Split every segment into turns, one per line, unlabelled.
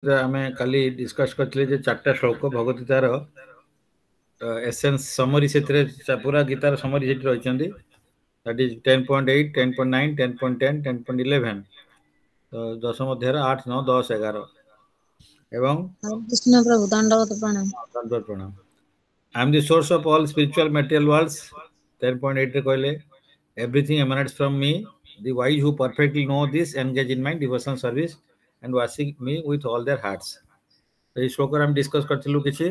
आमे काली डिस्कस करथिले जे चारटा श्लोक भगवद्गीतार एसेंस समरी सेतरे पूरा गीतार समरी सेठी रहिचंदी दैट इज 10.8 10.9 10.10 10.11 तो दशम अध्याय 8 9 10 11 एवं
कृष्ण प्रभु दंडवत प्रणाम
दंडवत प्रणाम I am the source of all spiritual material worlds 10.8 रे कहले everything emanates from me the wise who perfectly know this engage in my devotional service and worship me with all their hearts तो इस श्लोक हम discuss करथिलु किछि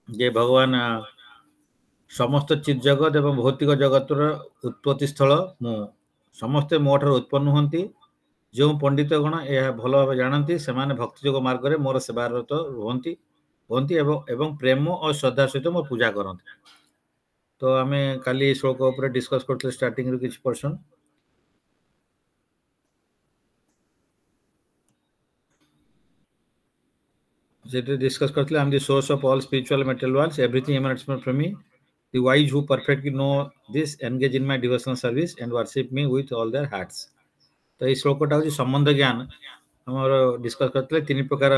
जे भगवान समस्त चित जगत एवं भौतिक जगतर उत्पत्ति स्थल मु समस्ते मोठर उत्पन्न होती जो पंडित गण यह भल भाव जानती से भक्ति योग मार्ग में मोर सेवारत होती एवं प्रेम और श्रद्धा सहित मोर पूजा करते तो आम काली श्लोक उपर डिस्कस करते स्टार्टिंग रू किछि पर्सन डिस्कस करते I am the source of all spiritual material worlds everything emanates from me the wise who perfectly know this engage in my devotional service and worship me with all their hearts तो इस श्लोकटा होची संबंध ज्ञान हमर discuss करतले तीन प्रकार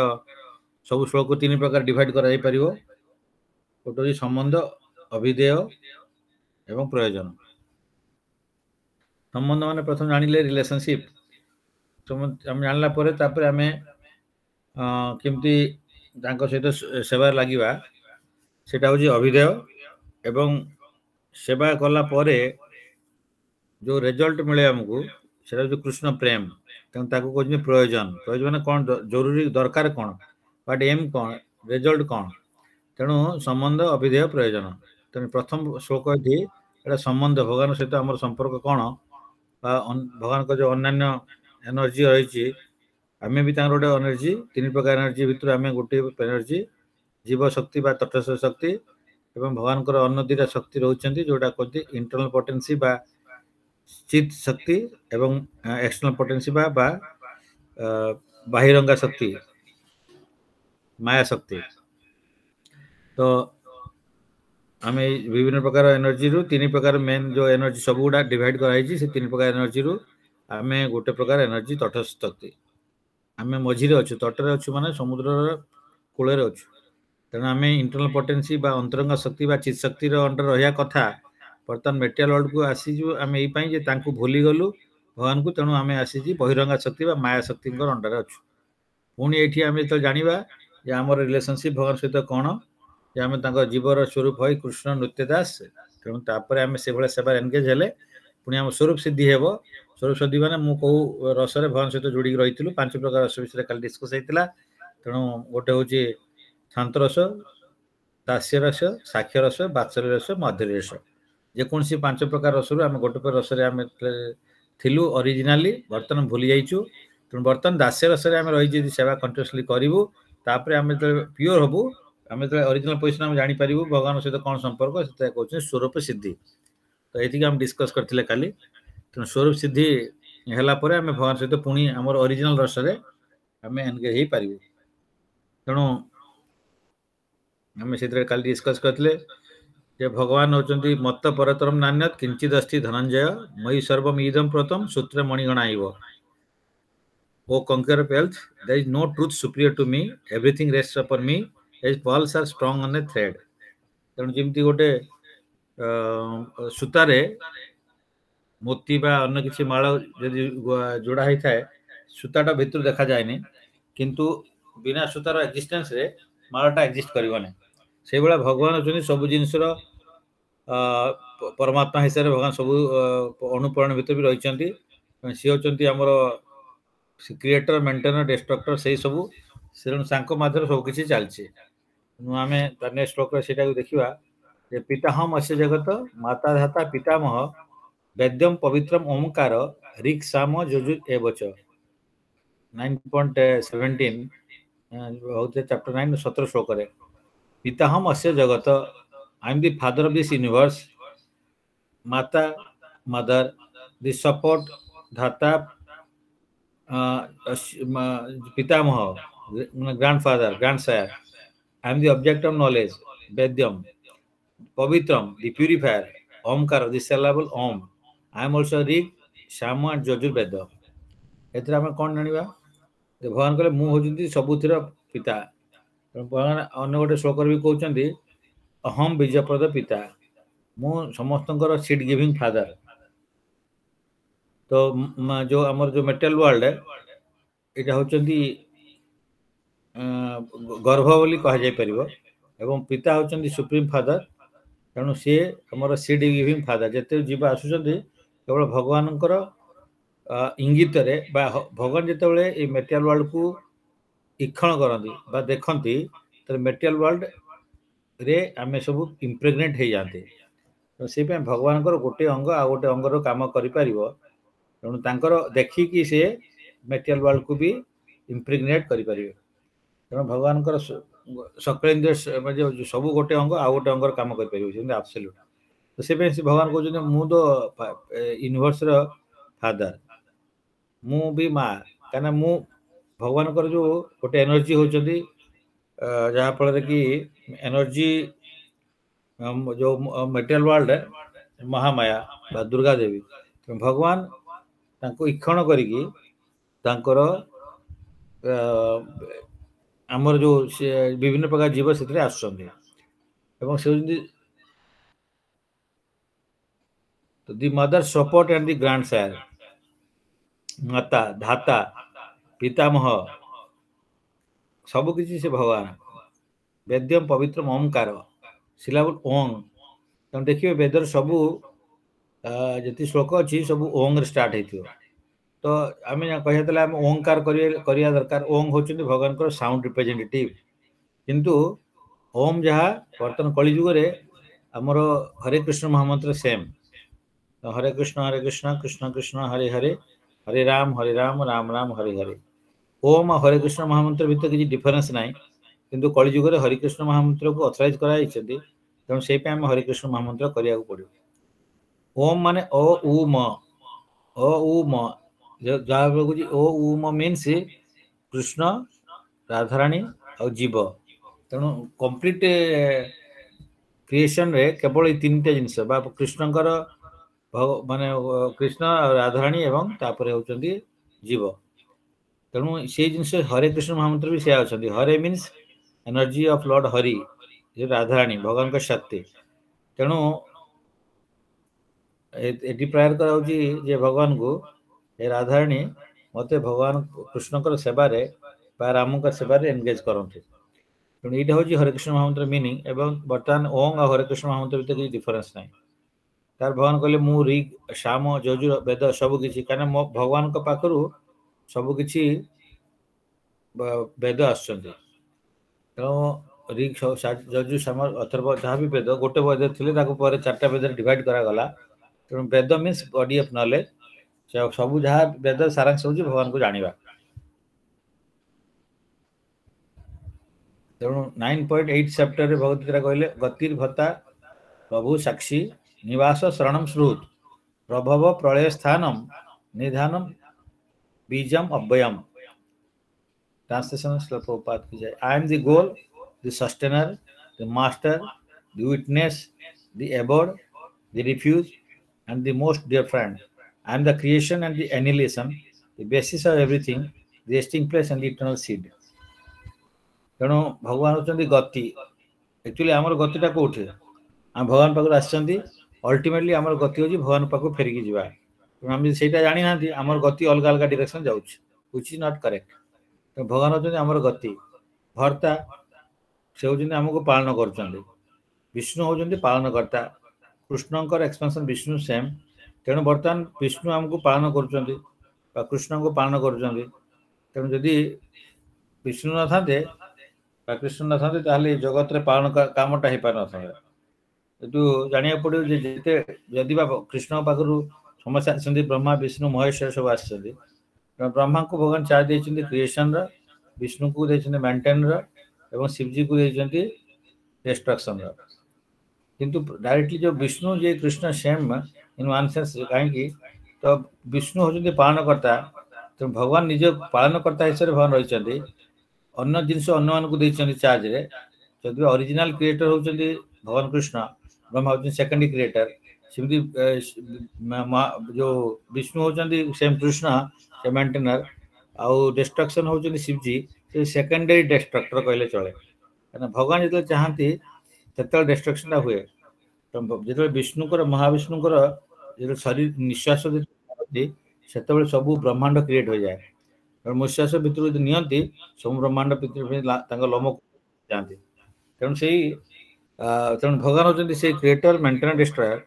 सब श्लोक को तीन प्रकार डिवाइड करा जाय परिबो गोटे संबंध अभिधेय एवं प्रयोजन संबंध माने प्रथम जानिले रिलेशनशिप हम जानला परे तापर हमें केमती तांको सहित सेवा लागिबा सेटा होची अभिधेय एवं सेवा कला परे जो रिजल्ट मिले हमको सेटा जो कृष्ण प्रेम ताको कहजे प्रयोजन प्रयोजन कोन जरूरी दरकार कोन बट एम कोन रिजल्ट कोन तेणु संबंध अभिधेय प्रयोजन तेणु प्रथम श्लोक थी एटा संबंध भगवान सहित हमर संपर्क कोन भगवान को जो अन्य एनर्जी रही आमे भी तांकर गोटे एनर्जी तीन प्रकार एनर्जी भितर आमे गोटे एनर्जी जीव शक्ति बा तटस्थ शक्ति एवं भगवान को अन्य दुटा शक्ति रोचंती जोटा कहते इंटरनल पोटेंसी बा चित शक्ति एवं एक्सटर्नल पोटेंसी बा बाहिरंगा शक्ति माया शक्ति तो आमे विभिन्न प्रकार एनर्जी रू तीन प्रकार मेन जो एनर्जी सब गुडा डिवाइड कराई छी से तीन प्रकार एनर्जी रू आमे गोटे प्रकार एनर्जी तटस्थ शक्ति आमे मझिरे अछु तटरे अछु माने समुद्र कूल रे अछु तेणु आम इंटरनल पोटेंसी बा अंतरंग शक्ति बा चित शक्ति अंडर रहा कथा बर्तमान मेटेरियल वर्ल्ड को आसीजु आम ये भूली गलु भगवान को तेणु आम आसी बहिरंगा शक्ति बा माया शक्ति अंडर अच्छु पुणी ये आम तो जाना जे आम रिलेशनशिप भगवान सहित कौन जे आम जीवर स्वरूप है कृष्ण नृत्यदास तेणु तापर आम से भाया सेवा एनगेज हेले पुणी आम स्वरूप सिद्धि हेब स्वरूप सिद्धि माने मु कौ रस भगवान सहित जोड़ी रही 5 प्रकार रस विषय कल डिस्कस होता तेणु गोटे हूँ शांत रस दास्य रस साक्ष्य रस बात्सल्य रस माधुर्य रस जेकोसी 5 प्रकार रस आम गोटे रस थिलु ओरिजिनाली बर्तमान भूली जाइछु तेणु बर्तमान दास्य रस रही सेवा कंटिन्यूअसली करूँ तापर आम जो प्योर हबू आम जो ओरिजिनल पोजिशन आम जानी पारिबु भगवान सहित कौन संपर्क से कहते स्वरूप सिद्धि तो ये आम डिस्कस करथिले काली तेणु स्वरूप सिद्धि हैला परे आम भगवान सहित पुणी आम ओरिजिनल रस आम एनगेज हो पारिबु तेणु आम से कल डिस्कस करते जे भगवान होचंती मत परतरम नान्यत किंचित अस्ति धनंजय मयि सर्वम इदम प्रथम सूत्र मणिगणाइव O conqueror wealth there is no truth superior to me everything rests upon me as pearls are strung on a thread तेणु जमती गोटे सूतारे मोती बा अन्य किसी माल यदि जोड़ा होता है सूताटा भितर देखा जाए किंतु बिना सूतार एक्जिस्टेंस रे मालटा एक्जिस्ट करबने से भाया भगवान अच्छा सब जिनसर परमात्मा हिसाब से भगवान सब अनुपरण भितर भी रही सी होती आमर क्रिएटर मेंटेनर डिस्ट्रक्टर से सब सांक मध्यम सबकि चलती आम नेक्स्ट श्लोक से देखा पिताहम अस्य जगत माता धाता पितामह वैद्यम पवित्रम ओंकार ऋक् साम यजुर एवच 9.17 चैप्टर 9 17 श्लोक रे पिताहम अस्य जगत I am the father of this universe माता मदर द सपोर्ट धाता पितामह grandfather grandsire I am the object of knowledge वेद्यम पवित्रम द प्यूरिफायर ओमकार the syllable Om I am also Rig Sama and Yajurveda एथरा हम कौन जानिबा भगवान कहले मु होचंती सबुथिर पिता। भगवान अन्य गोटे श्लोक भी कहते अहम बीजप्रद पिता, मु समस्तंकर सीड गिविंग फादर। तो जो आमर जो मेटेरियल वर्ल्ड एटा होचंती गर्भ बोली कह जाय परिबो, एवं पिता होचंती सुप्रीम फादर। तेणु सी आमर सीड गिविंग फादर। जते जीव आसुचंती केवल भगवानंकर इंगित रे बा भगवान जेतेबेले ए मेटेरियल वर्ल्ड को इक्षण करती बा देखती तो मेटेरियल वर्ल्ड रे आमे सब इम्प्रेग्नेट हो जाते। तो से भगवान गोटे अंग आ गोटे अंगर काम करें। तेणु तांकर देखिकी से मेटेरियल वर्ल्ड को भी इम्प्रेग्नेट करें। तेणु भगवान सकल सब गोटे अंग आ गोटे अंगर काम करें आब्सोल्यूट। तो से भगवान कहते मु तो यूनिवर्स रो फादर, मु भी माँ कहीं मु भगवान जो गोटे एनर्जी होचंती जहाँ फल कि एनर्जी जो मेटेरियल वर्ल्ड महामाया बा दुर्गा देवी भगवान तांको इक्षण करिकी तांकर आमर जो विभिन्न प्रकार जीव से आसुचंती एवं से the mother support and the grandsire, माता धाता पितामह सब किसी से भगवान। वेद्यम पवित्र ओंकार सिलाबल ओंग। तुम देखिए वेदर सबू जी श्लोक अच्छी सब ओंग स्टार्ट हो। तो आम कहला आम ओंकार करिया दरकार। ओंग होचंती भगवान को साउंड रिप्रेजेंटेटिव। किंतु ओम जहाँ बर्तमान कलिजुग आमर हरे कृष्ण महामंत्र सेम। तो हरे कृष्ण कृष्ण कृष्ण हरे हरे, हरे राम राम राम हरे हरे। ओम हरे कृष्ण महामंत्र भीतर किसी डिफरेंस ना, किंतु कलिजुग हरे कृष्ण महामंत्र को अथराइज कराई। तेणु से हरे कृष्ण महामंत्र करिया पड़ो। ओम माने ओ उ म, ओ उ म जहाँ ओ उ म मीन्स कृष्ण राधाराणी और जीव। तेणु कंप्लीट क्रिएशन रे केवल तीन टा जिनस बा कृष्णकर माने कृष्ण राधाराणी एवं तापर होचंती जीव। तेणु से जिनस हरे कृष्ण महामंत्र भी से अच्छा। Hare means energy of lord Hari, Radharani भगवान का शक्ति। तेणु ये प्रायर कर भगवान को राधाराणी मत भगवान कृष्ण सेवार राम का सेवार एंगेज करते। तेणु यहाँ हूँ हरे कृष्ण महामंत्र मीनिंग। एवं बर्तमान ओंग और हरे कृष्ण महामंत्र भीतर किसी डिफरेंस ना। तार भगवान कहले मु ऋग साम यजुर वेद सबकि कहीं मो भगवान पाखर सबकि वेद आसुँच। तेणु ऋग यजु साम अथर्व जहाँ भी वेद गोटे वेद थे चार्टा वेद डिवाइड करागला। तेणु वेद मीन्स बॉडी ऑफ नॉलेज। सब जहाँ वेद सारांश हो भगवान को जाना। तेणु 9.8 चैप्टर भगवत गीता कहले गतिर्भता प्रभु साक्षी निवास शरणम श्रुत प्रभव प्रलय स्थानम निधानम बीजम अव्ययम। ट्रांसलेशन प्रभुपाद की जाए। I am the goal, the sustainer, the master, the witness, the abode, the refuge and the most dear friend. I am the creation and the annihilation, the basis of everything, the resting place and the eternal seed. तेणु भगवान होचंदी गति। Actually आमर गतिटा कोठे आम भगवान पाखु आसचंदी। Ultimately आमर गति होची भगवान पाखु फेरिकी जीवा। आम सेटा जानी नांती आमर गति अलग अलग डायरेक्शन जाउछ, व्हिच इज नॉट करेक्ट। तो भगवान होचंदी आमर गति भर्ता। से होचंदी हमको पालन करचंदी। विष्णु होचंदी पालन करता। कृष्णंकर एक्सपेंशन विष्णु सेम। तेणु बर्तमान विष्णु आमको पालन करुचंदी बा कृष्ण को पालन करुचंदी। तेणु जदि विष्णु न थाते बा कृष्ण न थाते ताहले जगत रे पालन कामटा हे पार न थाते। तो जानिया पड़ो जे जेते यदि बा कृष्ण पाखरु समस्या आछंदी ब्रह्मा विष्णु महेश सब आछंदी। ब्रह्मा को भगवान चार्ज देछंदी क्रिएशन रा, विष्णु को देछंदी मेंटेन रा एवं शिवजी को देछंदी डिस्ट्रक्शन रा। किंतु डायरेक्टली जो विष्णु जे Krishna same in one sense कहीं तो विष्णु होचंदी पालन करता। तो भगवान निज पालन करता हिसाब से भगवान रही। अन्य जिनस अन्य मान को देछंदी चार्ज रे। जदि ओरिजिनल क्रिएटर होचंदी भगवान कृष्ण, ब्रह्मा होचंदी सेकेंडरी क्रिएटर। सिमती जो विष्णु होचंदी सेम कृष्ण से मेंटेनर आउ डिस्ट्रक्शन होउछन शिवजी से सेकेंडरी डिस्ट्रक्टर कहले चले कारण भगवान जो चाहती तत्काल डिस्ट्रक्शन हुए जो विष्णुकर महाविष्णुकर जो शरीर निश्वास से सब ब्रह्मांड क्रिएट हो जाए निश्वास भितर नियंती सब ब्रह्मांड लोम जाती तेणु से तेणु भगवान होती से क्रिएटर मेंटेनर डिस्ट्रॉयर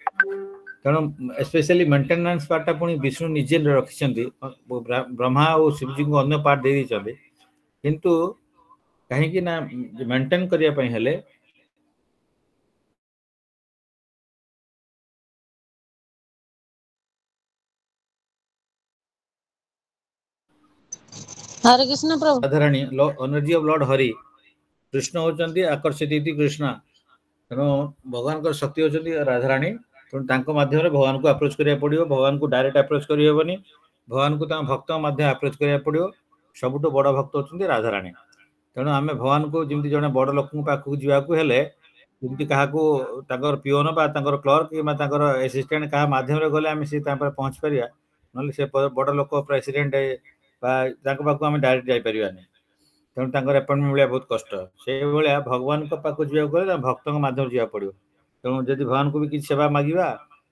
तेणु स्पेशली मेंटेनेंस पार्टा पुणी विष्णु निजे रखिंट ब्रह्मा और शिवजी को अन्य पार्ट दे देते किंतु कहीं ना मेंटेन करने हेले
हरे कृष्ण प्रभु
Radharani energy of lord Hari Krishna होचंती आकर्षित कृष्ण तेणु भगवान का शक्ति होचंती राधाराणी तेणु माध्यम भगवान को अप्रोच करिया पड़ियो भगवान को डायरेक्ट अप्रोच करि हेबनी भगवान को भक्त माध्यम अप्रोच करिया पड़ियो सबुठ बड़ भक्त होचंती राधाराणी तेणु आमे भगवान को जिमती जने बड़ लोक पाखु जीवाकू हेले जिमती काहाकू ताकर पियोन बा ताकर क्लर्क किबा ताकर असिस्टेंट कहा माध्यम रे गले आमे से तापर पहुंच परिया नले से बड़ लोक प्रेसिडेंट बा ताको पाखु आमे डायरेक्ट जाई परियानी तेणु ताकर अपॉइंटमेंट मिलिया बहुत कष्ट से भाया भगवान को पाखु जीवा गले भक्त माध्यम जीवा पड़ियो तेणु जदि भगवान को भी किसी सेवा मागिबा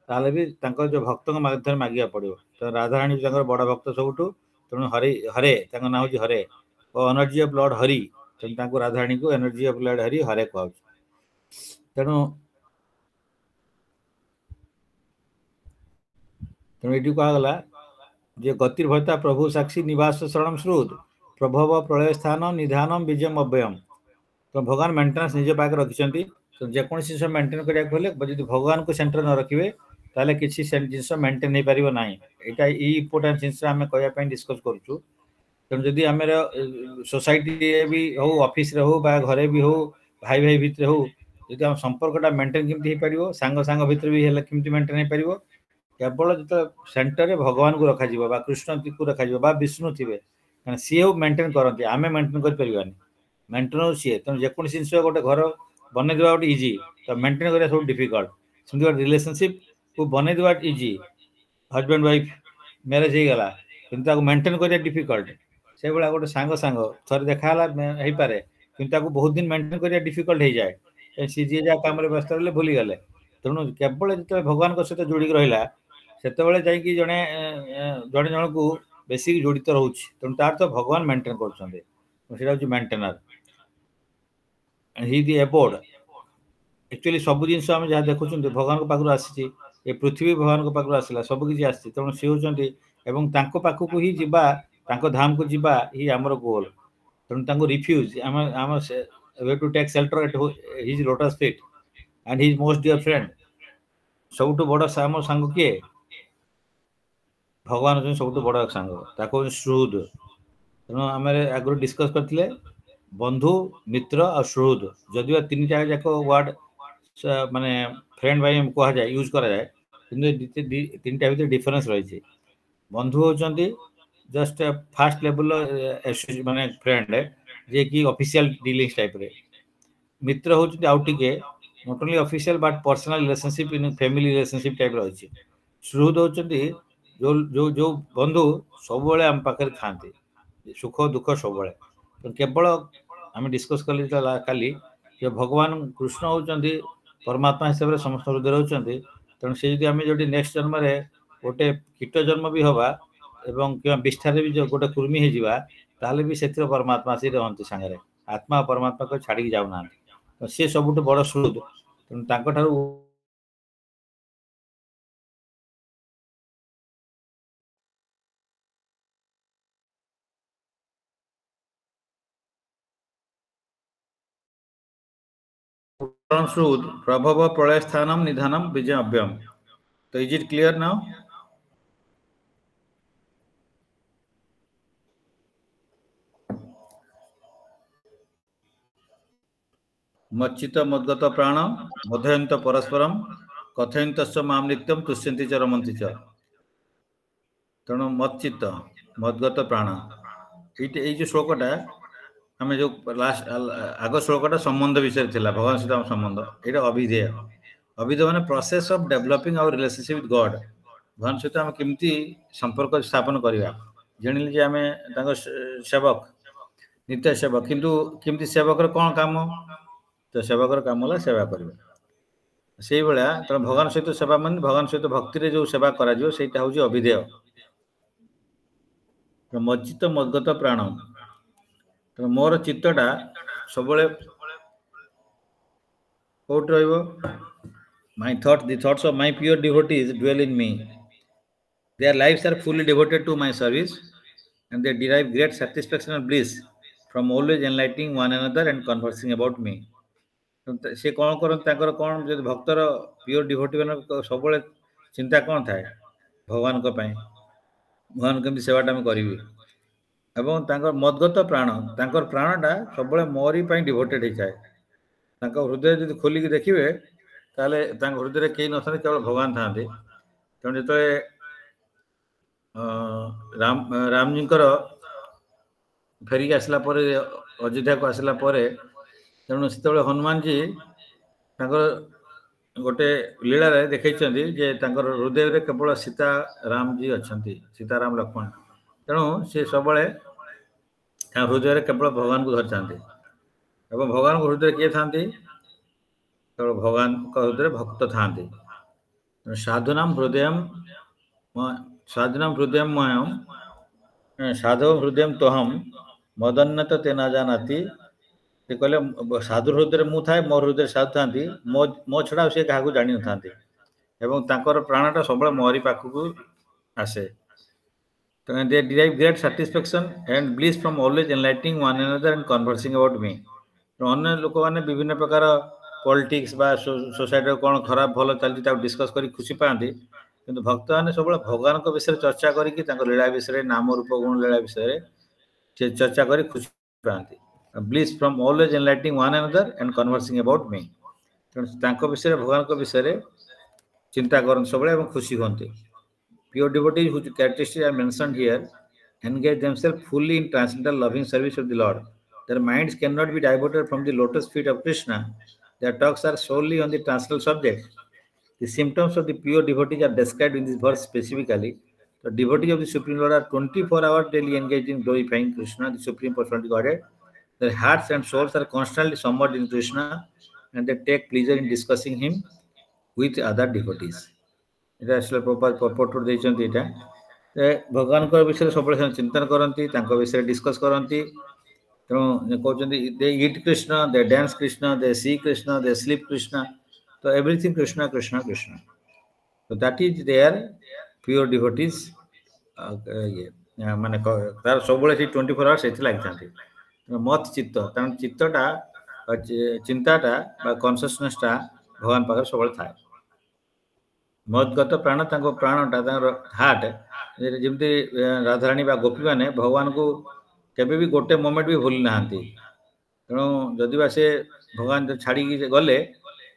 ताले भी ताकर जो भक्त माध्यम मागिया पड़ियो तो राधाराणी ताकर बड़ भक्त सबुठु तेणु हरे हरे ताकर नाम होची हरे और एनर्जी ऑफ लॉर्ड हरि तेणु ताको राधाराणी को एनर्जी ऑफ लॉर्ड हरि हरे कहउछ तेणु तेणु एटी कहा गला जे गतिर्भता प्रभु साक्षी निवास शरणम श्रुत प्रभव प्रलय स्थान निधानम विजयम अव्ययम तो भगवान मेंटेनेंस निजे पाक रखिसंती तो जेकोसी से मेंटेन करिया कहले यदि भगवान को सेंटर न रखिबे ताले किछि जिंस मेंटेन नहीं पारिबो नाही एटा ई इंपोर्टेंट जिंस आमे कहया पई डिस्कस करछु तेणु जदि आम सोसाइटी भी हो ऑफिस रे हो बा घरे भी हो भाई भाई भितर हो जदि आम संपर्कटा मेंटेन केमती हो पारिबो सांग सांग भितर भी हेले केमती मेंटेन हो पारिबो केवल जो सेंटर रे भगवान को रखा जिवो बा कृष्ण को रखा जिवो बा विष्णु थिबे कारण सी हो मेंटेन करंती आमे मेंटेन कर परिबानी मेंटेन हो सी तेणु जेकोन जिंस गोटे घर बने देबा गोटे इजी तो मेंटेन करिया सब डिफिकल्ट सेमती रिलेशनशिप को बने देबा इजी हस्बैंड वाइफ मैरिज हो गला किंतु मेंटेन करिया डिफिकल्ट से भाया गोटे सांग सांग थोड़े देखा हो पारे कि बहुत दिन मेंटेन करिया डिफिकल्ट हो जाए सी जी जहाँ काम व्यस्त रहे भूली गले तेणु केवल जो भगवान सहित जोड़िक रहा से जैकि जड़े जड़े जन को बेसिक जोड़ित रोचे तेणु तार तो भगवान मेंटेन कर मेंटेनर ही दी एबोर्ड एक्चुअली सब जिन आम जहाँ देखुं भगवान को पाखु आसी ये पृथ्वी भगवान को पाखु आसला सब किसी आसी तेणु सी होती पाखक ही जीवा धाम को जीवा ही आमर गोल तेणु रिफ्यूज आम way to take shelter at his lotus feet and his most dear friend सबुठ बड़ आम सांग किए भगवान सब बड़ सांग सुहृद तेणु आम आगु डिस्कस करते बंधु मित्र और सुहृद जदि तीन चार जाक वर्ड माने फ्रेंड भाई कह जाए यूज करा जाए तीन टा भीतर डिफरेंस रही बंधु होचंती जस्ट फास्ट लेवल माने फ्रेंड जे कि ऑफिशियल डीलिंग्स टाइप रे मित्र होचंती आउट टिके not only official but personal relationship in family relationship type रही सुहृद होचंती जो जो जो बंधु सब बेले आम पाखे थांती सुख दुख सब बेले तो केवल आम डिस्कस कल काली भगवान कृष्ण होचंती परमात्मा हिसाब से समस्त हृदय होचंती तेणु से जदि आम जो नेक्स्ट जन्म रे गोटे कीट जन्म भी हवा एवं कि विष्ठार भी जो गोटे कुर्मी हो ताले भी से परमात्मा से रहती सांगे आत्मा परमात्मा को छाड़ी जाऊना तो सी सबुठ बड़ सुहृद तेणु सुहृद प्रभव प्रलय स्थानम निधानम विजय अव्ययम तो इज इट क्लियर नाउ मच्चित मद्गत प्राण मधयंत परस्परम कथयंत माम नित्यम तुष्यंती च रमंती च तेणु मच्चित मद्गत प्राण ये जो श्लोकटा आम जो लास्ट आग श्लोकटा संबंध विषय थिला भगवान सहित संबंध ये अभिधेय अभिधेय माने process of developing our relationship with God भगवान सहित आम केमती संपर्क स्थापन करवा ଜାଣିଲେ ଯେ ଆମେ ତାଙ୍କ ସେବକ ନିତ୍ୟ ସେବକ କିନ୍ତୁ କେମିତି ସେବକର କ'ଣ କାମ ତ ସେବକର କାମ ହେଲା ସେବା କରିବା ସେଇଭଳିଆ ତେଣୁ ଭଗବାନ ସହିତ ସେବା ମାନେ ଭଗବାନ ସହିତ ଭକ୍ତିରେ ଯେଉଁ ସେବା କରାଯିବ ସେଇଟା ହେଉଛି ଅଭିଧେୟ ମଜ୍ଜିତ ମଦ୍ଗତ ପ୍ରାଣ ତେଣୁ ମୋର ଚିତ୍ତଟା ସବୁବେଳେ କୋଉଠି ରହିବ the thoughts of my pure devotees dwell in me. Their lives are fully devoted to my service and they derive great satisfaction and bliss from always enlightening one another and conversing about me. ସେ କ'ଣ କରନ୍ତି ତାଙ୍କର କ'ଣ ଯଦି ଭକ୍ତର pure devotee ମାନଙ୍କ ସବୁବେଳେ ଚିନ୍ତା କ'ଣ ଥାଏ ଭଗବାନଙ୍କ ପାଇଁ ଭଗବାନ କେମିତି ସେବାଟା ଆମେ କରିବି ଏବଂ ତାଙ୍କର ମଦ୍ଗତ ପ୍ରାଣ ତାଙ୍କର ପ୍ରାଣଟା ସବୁବେଳେ ମୋରି ପାଇଁ ଡିଭୋଟେଡ୍ ହେଇଥାଏ ତାଙ୍କ ହୃଦୟ ଯଦି ଖୋଲିକି ଦେଖିବେ ତାହେଲେ ତାଙ୍କ ହୃଦୟରେ କେହି ନଥାନ୍ତି କେବଳ ଭଗବାନ ଥାନ୍ତି ତେଣୁ ଯେତେବେଳେ ରାମଜୀଙ୍କର ଫେରିକି ଆସିଲା ପରେ ଅଯୋଧ୍ୟାକୁ ଆସିଲା ପରେ ତେଣୁ ସେତେବେଳେ ହନୁମାନଜୀ ତାଙ୍କର ଗୋଟେ ଲୀଳାରେ ଦେଖେଇଛନ୍ତି ଯେ ତାଙ୍କର ହୃଦୟରେ କେବଳ ସୀତାରାମଜୀ ଅଛନ୍ତି ସୀତାରାମ ଲକ୍ଷ୍ମଣ ତେଣୁ ସେ ସବୁବେଳେ ତାଙ୍କ ହୃଦୟରେ କେବଳ ଭଗବାନଙ୍କୁ ଧରିଥାନ୍ତି ଏବଂ ଭଗବାନଙ୍କ ହୃଦୟରେ କିଏ ଥାନ୍ତି କେବଳ ଭଗବାନଙ୍କ ହୃଦୟରେ ଭକ୍ତ ଥାନ୍ତି ସାଧୁନାମ ହୃଦୟମ ମୟମ ସାଧବ ହୃଦୟମ ତୋହମ ମଦନ୍ନତ ତେନା ଜାନାତି ସେ କହିଲେ ସାଧୁ ହୃଦୟରେ ମୁଁ ଥାଏ ମୋ ହୃଦୟରେ ସାଧୁ ଥାନ୍ତି ମୋ ଛଡ଼ା ସେ କାହାକୁ ଜାଣିନଥାନ୍ତି ଏବଂ ତାଙ୍କର ପ୍ରାଣଟା ସବୁବେଳେ ମୋରି ପାଖକୁ ଆସେ they derive great satisfaction and bliss from always enlightening one another and conversing about me. ଅନ୍ୟ ଲୋକମାନେ ବିଭିନ୍ନ ପ୍ରକାର ପଲିଟିକ୍ସ ବା ସୋସାଇଟିର କ'ଣ ଖରାପ ଭଲ ଚାଲିଛି ତାକୁ ଡିସ୍କସ୍ କରି ଖୁସି ପାଆନ୍ତି କିନ୍ତୁ ଭକ୍ତମାନେ ସବୁବେଳେ ଭଗବାନଙ୍କ ବିଷୟରେ ଚର୍ଚ୍ଚା କରିକି ତାଙ୍କ ଲୀଳା ବିଷୟରେ ନାମ ରୂପ ଗୁଣ ଲୀଳା ବିଷୟରେ ସେ ଚର୍ଚ୍ଚା କରି ଖୁସି ପାଆନ୍ତି bliss from always enlightening one another and conversing about me. ତେଣୁ ତାଙ୍କ ବିଷୟରେ ଭଗବାନଙ୍କ ବିଷୟରେ ଚିନ୍ତା କରନ୍ତି ସବୁବେଳେ ଏବଂ ଖୁସି ହୁଅନ୍ତି Pure devotees whose characteristics are mentioned here engage themselves fully in transcendental loving service of the Lord. Their minds cannot be diverted from the lotus feet of Krishna. Their talks are solely on the transcendental subject. The symptoms of the pure devotees are described in this verse specifically. The devotees of the Supreme Lord are 24 hours daily engaged in glorifying Krishna, the Supreme Personality Godhead. Their hearts and souls are constantly submerged in Krishna and they take pleasure in discussing Him with other devotees. এটা আসলে ପର୍ପଟ ଦେଇଛନ୍ତି ଏଇଟା ଭଗବାନଙ୍କ ବିଷୟରେ ସବୁବେଳେ ସେମାନେ ଚିନ୍ତନ କରନ୍ତି ତାଙ୍କ ବିଷୟରେ ଡିସ୍କସ୍ କରନ୍ତି ତେଣୁ କହୁଛନ୍ତି ଦେ ଇଟ୍ କୃଷ୍ଣ ଦେ ଡ୍ୟାନ୍ସ କୃଷ୍ଣ ଦେ ସି କୃଷ୍ଣ ଦେ ସ୍ଲିପ୍ କୃଷ୍ଣ ତ ଏଭ୍ରିଥିଙ୍ଗ କୃଷ୍ଣ କୃଷ୍ଣ କୃଷ୍ଣ ତ ଦ୍ୟାଟ୍ ଇଜ୍ ଦେୟାର ପିଓର ଡିଭୋଟିଜ୍ ମାନେ ତାର ସବୁବେଳେ ସେଇ 24 ଆୱାର୍ସ ସେଇଠି ଲାଗିଥାନ୍ତି ମତ ଚିତ୍ତ କାରଣ ଚିତ୍ତଟା ଚିନ୍ତାଟା ବା କନସିୟସନେସଟା ଭଗବାନ ପାଖରେ ସବୁବେଳେ ଥାଏ ମଦ୍ଗତ ପ୍ରାଣ ତାଙ୍କ ପ୍ରାଣଟା ତାଙ୍କର ହାର୍ଟ ଯେମିତି ରାଧାରାଣୀ ବା ଗୋପୀମାନେ ଭଗବାନଙ୍କୁ କେବେ ବି ଗୋଟେ ମୋମେଣ୍ଟ ବି ଭୁଲି ନାହାନ୍ତି ତେଣୁ ଯଦି ବା ସେ ଭଗବାନ ଛାଡ଼ିକି ଗଲେ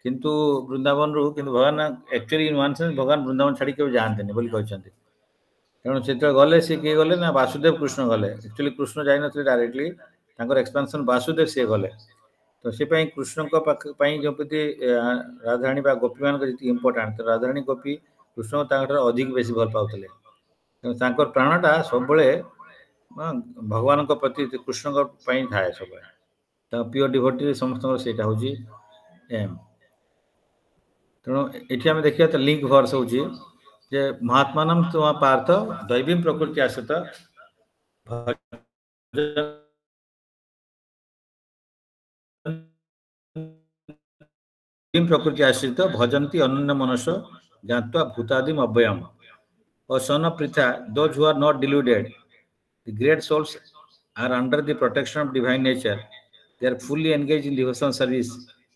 କିନ୍ତୁ ବୃନ୍ଦାବନରୁ କିନ୍ତୁ ଭଗବାନ ଆକ୍ଚୁଆଲି ଇନ୍ ୱାନ୍ ସେନ୍ସ ଭଗବାନ ବୃନ୍ଦାବନ ଛାଡ଼ି କେବେ ଯାଆନ୍ତିନି ବୋଲି କହିଛନ୍ତି ତେଣୁ ସେତେବେଳେ ଗଲେ ସେ କିଏ ଗଲେ ନା ବାସୁଦେବ କୃଷ୍ଣ ଗଲେ ଆକ୍ଚୁଆଲି କୃଷ୍ଣ ଯାଇନଥିଲେ ଡାଇରେକ୍ଟଲି ତାଙ୍କର ଏକ୍ସପାନ୍ସନ୍ ବାସୁଦେବ ସିଏ ଗଲେ ତ ସେ ପାଇଁ କୃଷ୍ଣଙ୍କ ପାଖ ପାଇଁ ଯେମିତି ରାଧାରାଣୀ ବା ଗୋପୀମାନଙ୍କ ଯେତିକି ଇମ୍ପୋର୍ଟାଣ୍ଟ ରାଧାରାଣୀ ଗୋପୀ କୃଷ୍ଣଙ୍କୁ ତାଙ୍କଠାରୁ ଅଧିକ ବେଶୀ ଭଲ ପାଉଥିଲେ ତେଣୁ ତାଙ୍କର ପ୍ରାଣଟା ସବୁବେଳେ ଭଗବାନଙ୍କ ପ୍ରତି କୃଷ୍ଣଙ୍କ ପାଇଁ ଥାଏ ସବୁବେଳେ ତାଙ୍କ ପିଓର ଡିଭୋଟି ସମସ୍ତଙ୍କର ସେଇଟା ହେଉଛି ଏମ୍ ତେଣୁ ଏଠି ଆମେ ଦେଖିବା ତ ଲିଙ୍କ ଭର୍ସ ହେଉଛି ଯେ ମହାତ୍ମାନମ ତୁମ ପାର୍ଥ ଦୈବୀମ ପ୍ରକୃତି ଆଶ୍ରିତ प्रकृति आश्रित भजन्ति अनन्य मनसो ज्ञात्वा भूतादिम अव्ययम or son of Pritha, those who are not deluded, the great souls are under the protection of divine nature. They are fully engaged in devotional service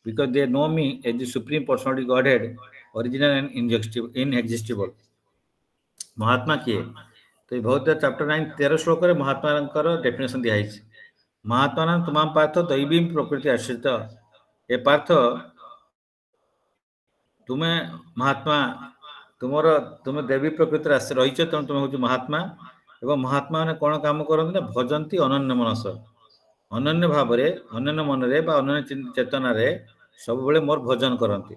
because they know me as the Supreme Personality Godhead, original and inexhaustible. महात्मा किए तो भगवत chapter 9 13 श्लोक रे महात्मा definition दिया है महात्मा तमाम पार्थ दैवी प्रकृति आश्रित ए पार्थ तुम्हें महात्मा तुम देवी प्रकृति रही तेणु तुम हूँ महात्मा एवं महात्मा मैंने कौन काम करते ना भजंती अनन्य मनस अनन्य भाव अनन्य मन अनन्य चेतना सब बेले मोर भजन करती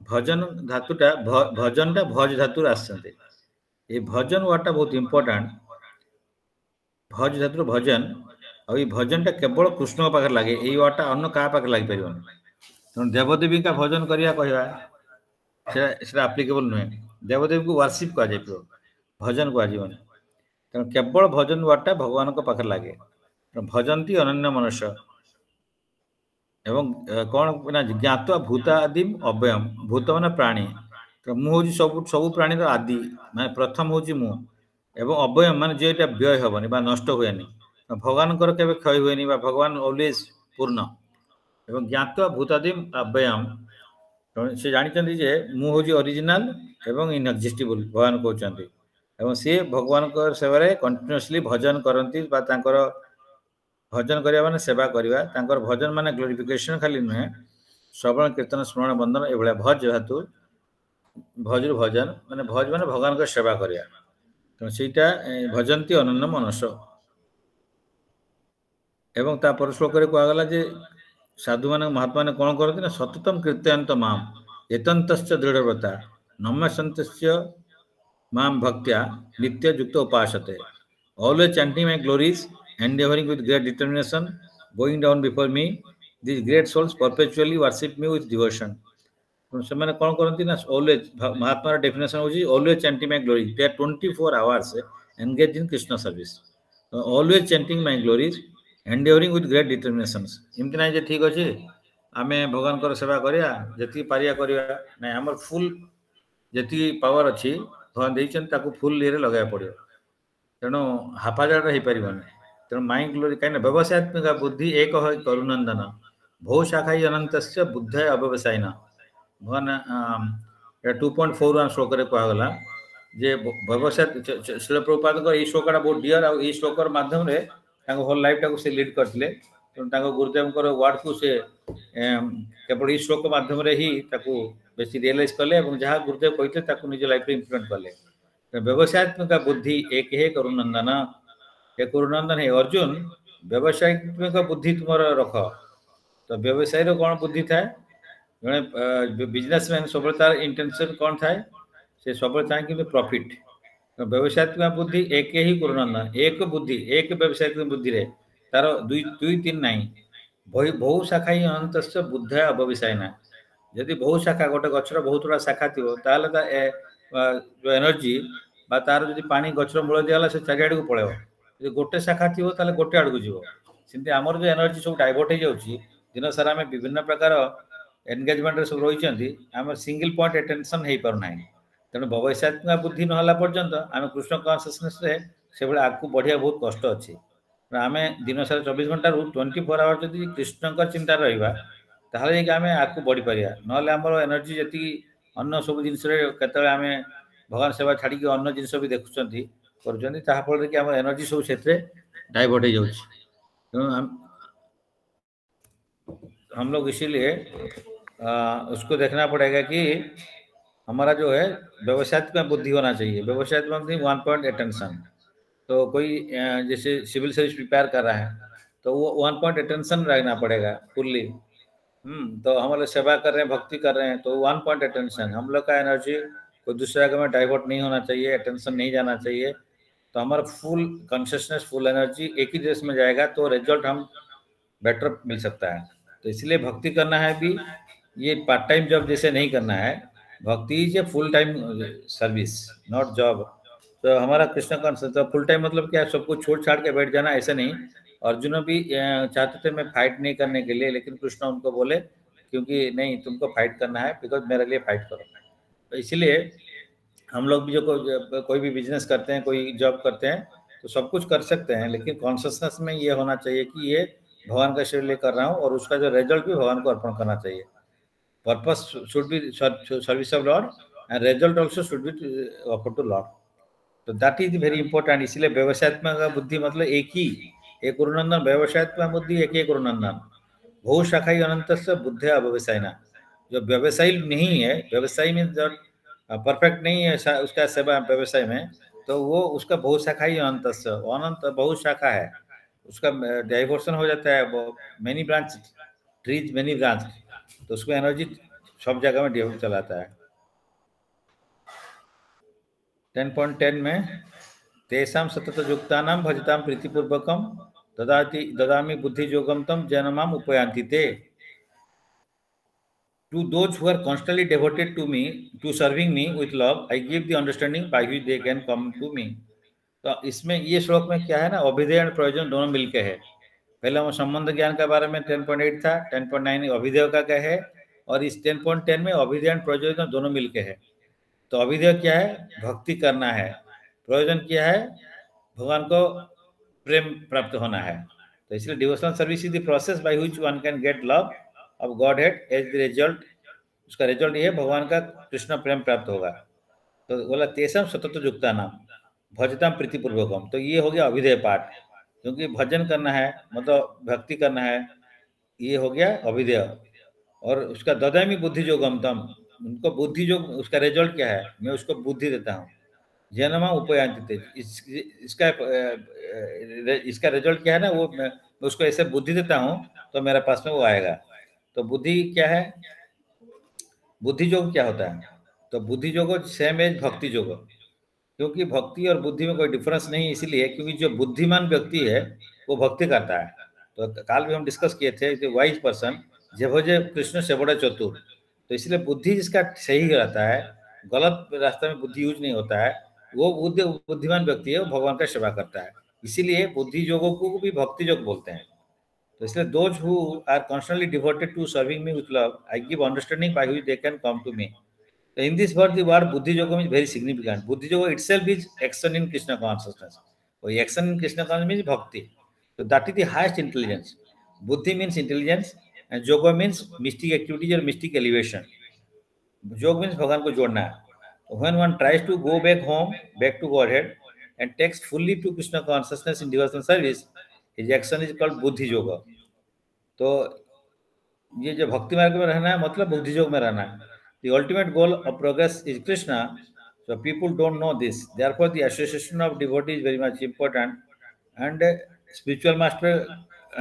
भजन धातुटा भजनटा भज धातु आसते ये भजन वार्डटा बहुत इम्पोर्टाट भज धातु भजन और ये भजन टा केवल कृष्ण पाखे लगे ये वर्डटा अन्य क्या पाखे लग पार तेणु देवदेवी का भजन करिया कहवा से आप्लिकेबल नुहे देवदेवी को वर्शिप कह भजन कह तेणु केवल भजन वर्डटा भगवान पाखे लगे भजंती अनन्य मनुष्य एवं कौन ज्ञात भूत आदि अव्ययम भूत मान प्राणी तो मुझे सब सब प्राणी आदि मैं प्रथम हूँ मु एवं अव्ययम मान जो ये व्यय हेनी नष्ट हुए भगवान के क्षय हुए भगवान ऑलवेज पूर्ण एवं ज्ञात भूतादि अव्ययम से जानते जे मु हूँ ओरिजिनल एवं इनएग्जिस्टेबल भगवान कहते एवं सी भगवान सेवा कंटिन्यूअसली भजन करती भजन करने माने सेवा करवा भजन माने ग्लोरिफिकेशन खाली नुहे श्रवण कीर्तन स्मरण बंधन ये भज धातु भज भजन माने भज माने भगवान को सेवा करवा तेणु सेटा भजंती अनन्य मनुष्य एवं तापर श्लोक कहगला जे साधु मान महात्मा ने कौन करते ना सततम कीर्तयंत माम एतंत दृढ़व्रता नम्य संत माम भक्त्या नित्य युक्त उपासते always chanting my glories endeavoring with great determination going down before me these great souls perpetually worship me with devotion से मैंने कौन करती ना ऑलवेज महात्मा डेफिनेशन होची always chanting my glory they are 24 hours engage in Krishna service always chanting my glories endeavoring with great determination एमती ना ठीक अच्छे आम भगवान को सेवा करिया जति पारिया करिया ना हमर फुल जति पावर अच्छी भगवान देइछन फुल ये लगे पड़ो तेणु हापाजाड़ हो पार तेणु माइंड ग्लोरी कहीं व्यवसायत्मिका बुद्धि एक करुनंदन भौ शाखा अनंत बुद्ध अव्यवसायन भगवान 2.41 श्लोक कहगला जे व्यवसाय शिल प्रभुपाद ये श्लोकटा बहुत डियर आ श्लोकर मध्यम होल लाइफ टाक से लीड करते तेणु गुरुदेव वार्ड को से केवल ये श्लोक मध्यम ही बेसी रियलाइज कले जहाँ गुरुदेव कहते निज लाइफ इम्प्लीमेंट कले व्यवसायत्मिका बुद्धि एक हे करुनंदन हे करुनंदन हे अर्जुन व्यवसायिक बुद्धि तुम रख तो व्यवसाय कौन बुद्धि थाए जड़े बिजनेसमैन सब तार इंटेंशन कौन थाए से सब चाहे कि प्रॉफिट तो व्यवसायिक बुद्धि एक ही करुनंदन एक बुद्धि एक व्यवसायिक बुद्धि रे तार दुई दुई तीन नाई बहु शाखा ही अनंत बुद्ध अव्यवसायना जदि बहु शाखा गोटे गचर बहुत गुड़ा शाखा थी जो एनर्जी तार जो पानी गचर मूल दिगला से चारिआड़ को पड़े जो गोटे शाखा थी गोटे आड़ को जीव सेमती आमर जो एनर्जी सब डाइवर्ट हो जाऊँगी दिन सारा आम विभिन्न प्रकार एनगेजमेंट सब रही आम सिंगल पॉइंट अटेंशन हो पारना तेणु व्यवसायिक बुद्धि ना पर्यंत आम कृष्ण कॉन्शियसनेस से भाई आगे बढ़िया बहुत कष्ट अच्छी आम दिन सारा 24 घंटा 24 आवर जब कृष्ण चिंता रहा ताहले आम आगे बढ़ी पारिया ना आमर एनर्जी जी अन्न सब जिन आम भगवान सेवा छाड़ी अन्न जिन भी देखुं करफल कि आम एनर्जी सब से डाइवर्ट हो जाऊँ हम लोग इसीलिए उसको देखना पड़ेगा कि हमारा जो है व्यवसायिक बुद्धि होना चाहिए व्यवसायिक बुद्धि 1 पॉइंट अटेंशन तो कोई जैसे सिविल सर्विस प्रिपेयर कर रहा है तो वो 1 पॉइंट अटेंशन रखना पड़ेगा फुल्ली तो हम लोग सेवा कर रहे हैं भक्ति कर रहे हैं तो 1 पॉइंट अटेंशन हम लोग का एनर्जी कोई दूसरे जगह में डाइवर्ट नहीं होना चाहिए अटेंशन नहीं जाना चाहिए तो हमारा फुल कॉन्शियसनेस फुल एनर्जी एक ही देश में जाएगा तो रिजल्ट हम बेटर मिल सकता है तो इसलिए भक्ति करना है भी ये पार्ट टाइम जॉब जैसे नहीं करना है भक्ति is a full time service not job तो हमारा कृष्ण कॉन्शियस तो फुल टाइम मतलब क्या सब कुछ छोड़ छाड़ के बैठ जाना ऐसा नहीं अर्जुन भी चाहते थे मैं फाइट नहीं करने के लिए लेकिन कृष्ण उनको बोले क्योंकि नहीं तुमको फाइट करना है बिकॉज मेरे लिए फाइट करो तो इसलिए हम लोग भी जो कोई भी बिजनेस करते हैं कोई जॉब करते हैं तो सब कुछ कर सकते हैं लेकिन कॉन्शियसनेस में ये होना चाहिए कि ये भगवान का सेवा कर रहा हूँ और उसका जो रिजल्ट भी भगवान को अर्पण करना चाहिए purpose should be service of lord and result also should be offer to lord तो दैट इज वेरी इंपॉर्टेंट इसलिए व्यवसायत्मक बुद्धि मतलब एक ही एक गुरुनंदन व्यवसायत्मक बुद्धि एक ही गुरुनंदन बहु शाखाई अनंत बुद्धि अव्यवसायना जो व्यवसायी नहीं है व्यवसायी में जो परफेक्ट नहीं है उसका सेवा व्यवसाय में तो वो उसका बहु शाखाई अनंत बहु शाखा है उसका डाइवर्सन हो जाता है वो many branch trees many branch तो उसको एनर्जी सब जगह में डेवलप चलाता है 10.10 में तेषां सततयुक्तानां भजतां प्रीतिपूर्वकं ददामि बुद्धियोगं तं येन माम् उपयान्ति ते। To those who are constantly devoted to me, to serving me with love, I give the understanding by which they can come to me. तो इसमें ये श्लोक में क्या है ना, अभिधेय और प्रयोजन दोनों मिलके है। पहले वो संबंध ज्ञान के बारे में 10.8 था, 10.9 अभिधेय का क्या है, और इस 10.10 में अभिधेय और प्रयोजन दोनों मिलके है। तो अभिधेय क्या है, भक्ति करना है। प्रयोजन क्या है, भगवान को प्रेम प्राप्त होना है। तो इसलिए devotional service is the process by which one can get love of God head as the result. उसका रिजल्ट ये भगवान का कृष्ण प्रेम प्राप्त होगा। तो बोला तेषां सततयुक्ता नाम भजतां प्रीतिपूर्वकम, तो ये हो गया अभिधेय पाठ, क्योंकि भजन करना है मतलब भक्ति करना है, ये हो गया अभिधेय। और उसका ददामि बुद्धि योगम तम, उनको बुद्धि जो उसका रिजल्ट क्या है, मैं उसको बुद्धि देता हूँ। जनमा उपयांति, इसका रिजल्ट क्या है ना, वो मैं उसको ऐसे बुद्धि देता हूँ तो मेरे पास में वो आएगा। तो बुद्धि क्या है, बुद्धि योग क्या होता है, तो बुद्धि योग सेम एज भक्ति योग, क्योंकि भक्ति और बुद्धि में कोई डिफरेंस नहीं, इसीलिए क्योंकि जो बुद्धिमान व्यक्ति है वो भक्ति करता है। तो काल भी हम डिस्कस किए थे, वाइज पर्सन जे कृष्ण से बड़ा चतुर, तो इसलिए बुद्धि जिसका सही रहता है, गलत रास्ते में बुद्धि यूज नहीं होता है, वो बुद्धिमान व्यक्ति है, वो भगवान का सेवा करता है। इसीलिए बुद्धि योगों को भी भक्ति योग बोलते हैं। तो इसलिए those who are constantly devoted to serving me with love, I give understanding by which they can come to me. So in this word, the word buddhi yoga is very significant. Buddhi yoga itself is action in Krishna consciousness. So action in Krishna consciousness means bhakti. So that is the highest intelligence. Buddhi means intelligence, and yoga means mystic activities or mystic elevation. Yoga means भगवान को जोड़ना है. So when one tries to go back home, back to Godhead, and takes fully to Krishna consciousness in devotional service, his action is called buddhi yoga. तो ये जो भक्ति मार्ग में रहना है मतलब बुद्धि योग में रहना है। The ultimate goal of progress is Krishna, so people don't know this. Therefore, the association of devotees is very much important, and spiritual master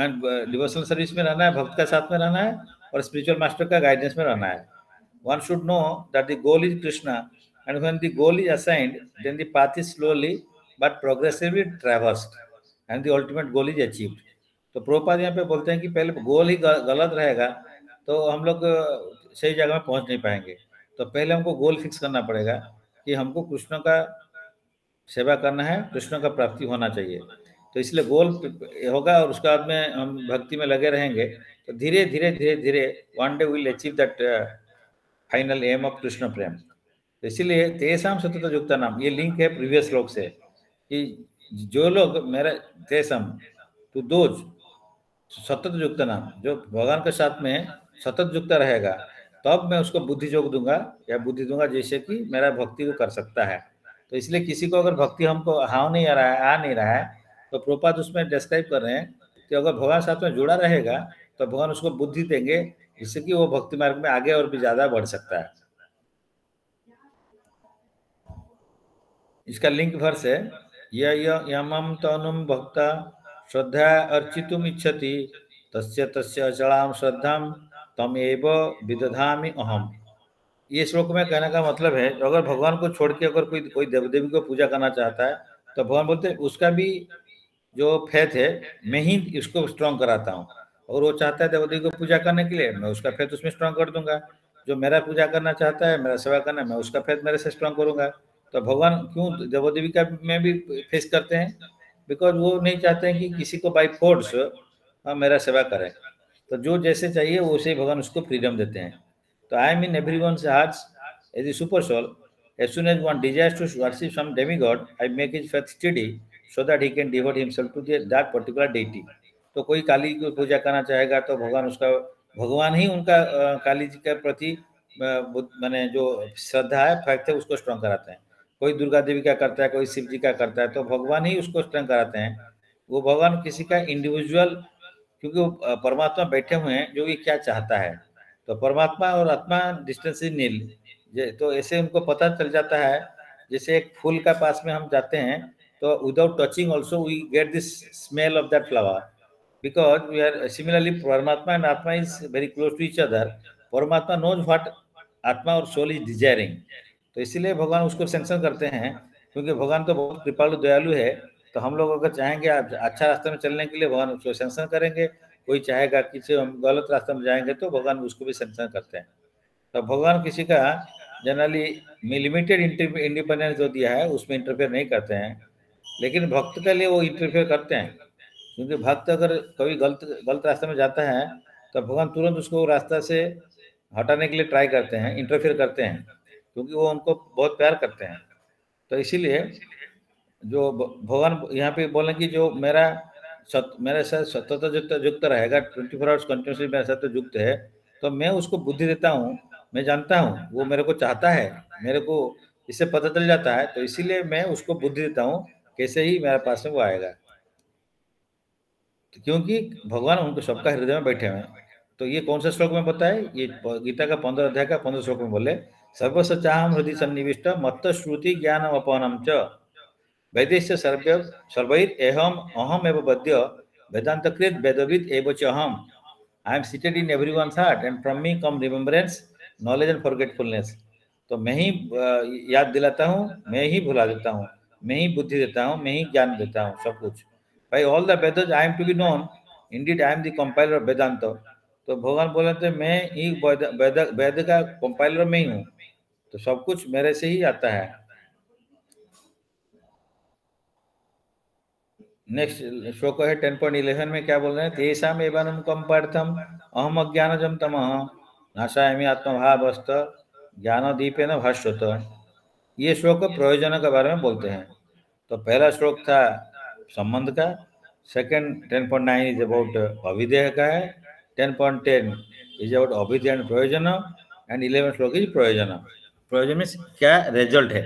and devotional service में रहना है, भक्त का साथ में रहना है, और spiritual master का guidance में रहना है। One should know that the goal is Krishna, and when the goal is assigned, then the path is slowly but progressively traversed, and the ultimate goal is achieved. तो प्रभुपाद यहाँ पे बोलते हैं कि पहले गोल ही गलत रहेगा तो हम लोग सही जगह में पहुंच नहीं पाएंगे। तो पहले हमको गोल फिक्स करना पड़ेगा कि हमको कृष्ण का सेवा करना है, कृष्ण का प्राप्ति होना चाहिए। तो इसलिए गोल होगा और उसके बाद में हम भक्ति में लगे रहेंगे, तो धीरे धीरे धीरे धीरे one day will achieve that final aim of Krishna प्रेम। तो इसीलिए तेषां सततयुक्ता नाम, ये लिंक है प्रीवियस श्लोक से कि जो लोग मेरा तेषां टू दोज सतत युक्त नाम, जो भगवान के साथ में सतत युक्त रहेगा, तब मैं उसको बुद्धि योग दूंगा या बुद्धि दूंगा जैसे कि मेरा भक्ति को कर सकता है। तो इसलिए किसी को अगर भक्ति हमको आ नहीं रहा है तो प्रभुपाद उसमें डिस्क्राइब कर रहे हैं कि अगर भगवान साथ में जुड़ा रहेगा तो भगवान उसको बुद्धि देंगे जिससे कि वो भक्ति मार्ग में आगे और भी ज्यादा बढ़ सकता है। इसका लिंक वर्स है, यमं तनुम भक्ता श्रद्धा अर्चितुम इच्छति तस्य तस्य अचलाम श्रद्धां तमेव विदधामि अहम। ये श्लोक में कहने का मतलब है, अगर भगवान को छोड़ के अगर कोई देव देवी को पूजा करना चाहता है तो भगवान बोलते हैं उसका भी जो फेथ है मैं ही इसको स्ट्रॉन्ग कराता हूँ, और वो चाहता है देव देवी को पूजा करने के लिए, मैं उसका फेथ उसमें स्ट्रॉन्ग कर दूंगा। जो मेरा पूजा करना चाहता है, मेरा सेवा करना है, मैं उसका फेथ मेरे से स्ट्रॉन्ग करूंगा। तो भगवान क्यों देव देवी का में भी फेस करते हैं, बिकॉज वो नहीं चाहते हैं कि किसी को बाई फोर्स मेरा सेवा करे। तो जो जैसे चाहिए वो उसे भगवान उसको फ्रीडम देते हैं। तो I mean everyone's hearts as a super soul, as soon as one desires to worship some demigod, I make his faith steady so that he can devote himself to that particular deity. तो कोई काली की पूजा करना चाहेगा तो भगवान ही उनका काली जी के प्रति माने जो श्रद्धा है फैक्ट है उसको स्ट्रॉन्ग कराते हैं। कोई दुर्गा देवी का करता है, कोई शिव जी का करता है, तो भगवान ही उसको स्ट्रॉन्ग कराते हैं। वो भगवान किसी का इंडिविजुअल, क्योंकि वो परमात्मा बैठे हुए हैं जो ये क्या चाहता है, तो परमात्मा और आत्मा डिस्टेंस इज नील। तो ऐसे उनको पता चल जाता है, जैसे एक फूल का पास में हम जाते हैं तो without touching also we get this smell of that flower, because we are similarly paramatma and atma is very close to each other. Paramatma knows what atma और सोल इज डिजायरिंग, तो इसीलिए भगवान उसको सैंक्शन करते हैं क्योंकि भगवान तो बहुत कृपालु दयालु है। तो हम लोग अगर चाहेंगे अच्छा रास्ते में चलने के लिए, भगवान उसको सैंक्शन करेंगे। कोई चाहेगा कि हम गलत रास्ते में जाएंगे तो भगवान उसको भी सैंक्शन करते हैं। तो भगवान किसी का जनरली लिमिटेड इंडिपेंडेंस जो दिया है उसमें इंटरफेयर नहीं करते हैं, लेकिन भक्त के लिए वो इंटरफेयर करते हैं। क्योंकि भक्त अगर कभी गलत रास्ते में जाता है तो भगवान तुरंत उसको रास्ता से हटाने के लिए ट्राई करते हैं, इंटरफेयर करते हैं, क्योंकि वो उनको बहुत प्यार करते हैं। तो इसीलिए जो भगवान यहाँ पे बोले कि जो मेरे साथ सतत युक्त रहेगा, 24 आवर्स कंटिन्यूसली मेरे साथ युक्त है, तो मैं उसको बुद्धि देता हूँ। मैं जानता हूँ वो मेरे को चाहता है, मेरे को इससे पता चल जाता है, तो इसीलिए मैं उसको बुद्धि देता हूँ कैसे ही मेरे पास में वो आएगा। तो क्योंकि भगवान उनको सबका हृदय में बैठे हुए हैं। तो ये कौन सा श्लोक में बताए? ये गीता का 15 अध्याय का 15 श्लोक में बोले, सर्वस्व चाहम हृदय सन्निविष्ट मत्त श्रुति ज्ञानम अपहनम च वैदेश्य सर्वैर एहम अहम एव बद्य वेदांत कृत वेदविद एव च अहम। I am seated in everyone's heart and from me come remembrance knowledge and forgetfulness. तो मैं ही याद दिलाता हूँ, मैं ही भुला देता हूँ, मैं ही बुद्धि देता हूँ, मैं ही ज्ञान देता हूँ, सब कुछ। भाई all the Vedas I am to be known, indeed I am the compiler of Vedanta. तो भगवान बोले थे मैं ही वेद का कंपाइलर में ही हूँ, तो सब कुछ मेरे से ही आता है। नेक्स्ट श्लोक है 10.11 में क्या बोल रहे हैं? तेषाम एवं कंपार्थम अहम अज्ञानजम तमः नाशायामि आत्मभावस्थ ज्ञानदीपेन भास्वत। ये श्लोक प्रयोजन के बारे में बोलते हैं। तो पहला श्लोक था संबंध का, सेकंड 10.9 इज अबाउट अविधेय का है, 10.10 इज अबाउट अविधेय एंड प्रयोजन, एंड 11 श्लोक इज प्रयोजन। प्रयोजन में क्या रिजल्ट है,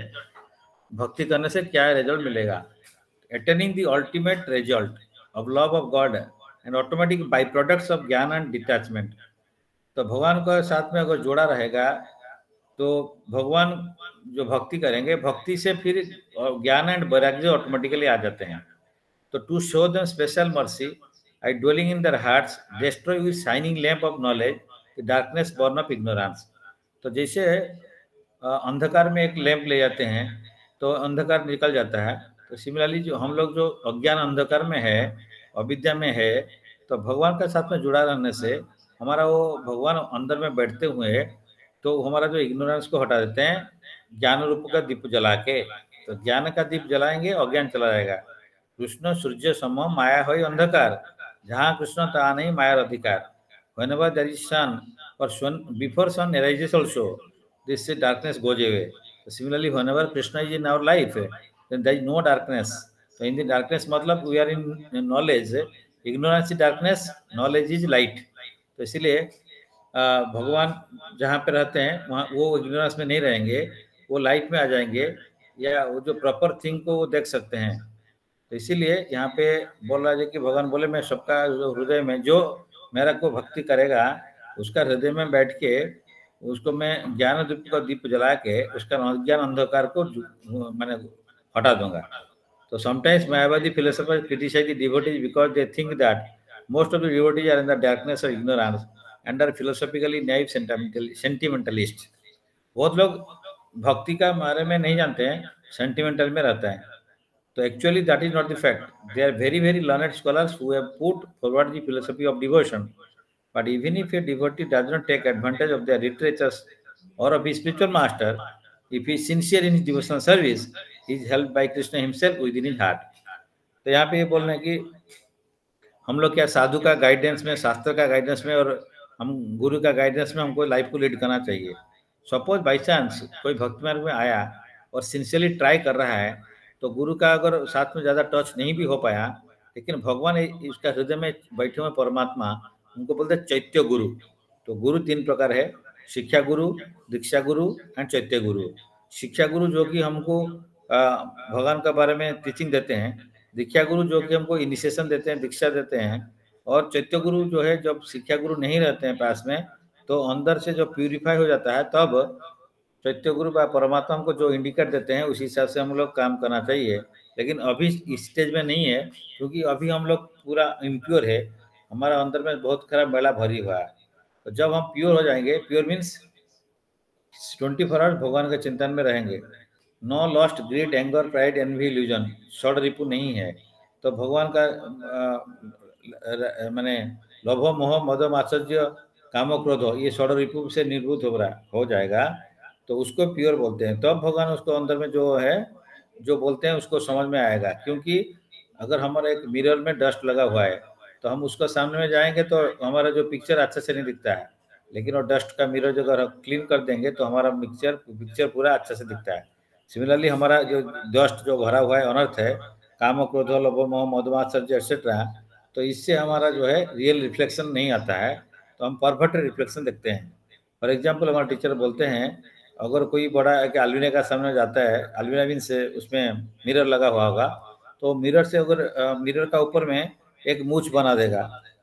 भक्ति करने से क्या रिजल्ट मिलेगा। Attaining the ultimate result of love of God and automatic byproducts of ज्ञान and detachment। तो भगवान के साथ में अगर जोड़ा रहेगा तो भगवान जो भक्ति करेंगे, भक्ति से फिर ज्ञान एंड वैराग्य ऑटोमेटिकली आ जाते हैं। तो to show them special mercy I dwelling in their hearts destroy with shining lamp of knowledge the darkness born of ignorance. तो जैसे अंधकार में एक लैंप ले जाते हैं तो अंधकार निकल जाता है, तो सिमिलरली जो हम लोग जो अज्ञान अंधकार में है, अविद्या में है, तो भगवान के साथ में जुड़ा रहने से हमारा वो भगवान अंदर में बैठते हुए तो हमारा जो इग्नोरेंस को हटा देते हैं ज्ञान रूप का दीप जला के। तो ज्ञान का दीप जलाएंगे अज्ञान चला जाएगा। कृष्ण सूर्य सम माया हो अंधकार, जहाँ कृष्ण तहाँ नहीं माया अधिकार। whenever there is sun or before sun arises also, this darkness goes away. So similarly, whenever Krishna is in our life, then there is no darkness. So in the darkness मतलब we are in knowledge, ignorance is darkness, knowledge is light। तो इसीलिए भगवान जहाँ पे रहते हैं वहाँ वो इग्नोरेंस में नहीं रहेंगे, वो लाइट में आ जाएंगे, या वो जो प्रॉपर थिंग को वो देख सकते हैं। तो इसीलिए यहाँ पे बोल रहा है कि भगवान बोले मैं सबका जो हृदय में जो मेरा को भक्ति करेगा उसका हृदय में बैठ के उसको मैं ज्ञान दीप का दीप जला के उसका ज्ञान अंधकार को मैंने हटा दूंगा। तो समटाइम्स मायावादी philosophers criticize the devotees because they think that most of the devotees are in the darkness of ignorance and are philosophically naive sentimentalists. बहुत लोग भक्ति का बारे में नहीं जानते हैं, सेंटिमेंटल में रहता है। So actually that is not the fact. They are very learned scholars who have put forward the philosophy of devotion. But even if a devotee does not take advantage of their literatures or of his spiritual master, if he is sincere in his devotional service, he is helped by Krishna himself within his heart. तो यहाँ पे ये बोल रहे हैं कि हम लोग क्या साधु का गाइडेंस में, शास्त्र का गाइडेंस में और हम गुरु का गाइडेंस में हमको लाइफ को लीड करना चाहिए। सपोज बाई चांस कोई भक्ति मार्ग में आया और सिंसियरली ट्राई कर रहा है, तो गुरु का अगर साथ में ज़्यादा टच नहीं भी हो पाया, लेकिन भगवान इसका हृदय में बैठे हुए परमात्मा उनको बोलते हैं चैत्य गुरु। तो गुरु 3 प्रकार है, शिक्षा गुरु, दीक्षा गुरु एंड चैत्य गुरु। शिक्षा गुरु जो कि हमको भगवान के बारे में टीचिंग देते हैं, दीक्षा गुरु जो कि हमको इनिशिएशन देते हैं, दीक्षा देते हैं, और चैत्य गुरु जो है जब शिक्षा गुरु नहीं रहते हैं पास में तो अंदर से जो प्यूरिफाई हो जाता है तब चैत्य गुरु व परमात्मा को जो इंडिकेट देते हैं उसी हिसाब से हम लोग काम करना चाहिए। लेकिन अभी इस स्टेज में नहीं है क्योंकि अभी हम लोग पूरा इम्प्योर है, हमारा अंदर में बहुत खराब मैला भरी हुआ है। तो जब हम प्योर हो जाएंगे, प्योर मीन्स 24 आवर्स भगवान के चिंतन में रहेंगे, no lust greed anger pride envy illusion, षड रिपु नहीं है। तो भगवान का माने लोभ मोह मद मात्सर्य काम क्रोध ये षड रिपु से निर्भूत हो जाएगा, तो उसको प्योर बोलते हैं। तब भगवान उसको अंदर में जो है जो बोलते हैं उसको समझ में आएगा। क्योंकि अगर हमारा एक मिरर में डस्ट लगा हुआ है तो हम उसका सामने में जाएंगे तो हमारा जो पिक्चर अच्छे से नहीं दिखता है, लेकिन वो डस्ट का मिरर जो अगर क्लीन कर देंगे तो हमारा पिक्चर पूरा अच्छे से दिखता है। सिमिलरली हमारा जो डस्ट जो भरा हुआ है अनर्थ है, काम क्रोध लोभ मोह मद मात्सर्य एक्सेट्रा, तो इससे हमारा जो है रियल रिफ्लेक्शन नहीं आता है, तो हम परफेक्ट रिफ्लेक्शन देखते हैं। फॉर एग्जाम्पल हमारे टीचर बोलते हैं अगर कोई बड़ा एक अलमीरा का सामने जाता है, अलमीरा मीन से उसमें मिरर लगा हुआ होगा, तो मिरर से अगर मिरर का ऊपर में एक मूछ बना देगा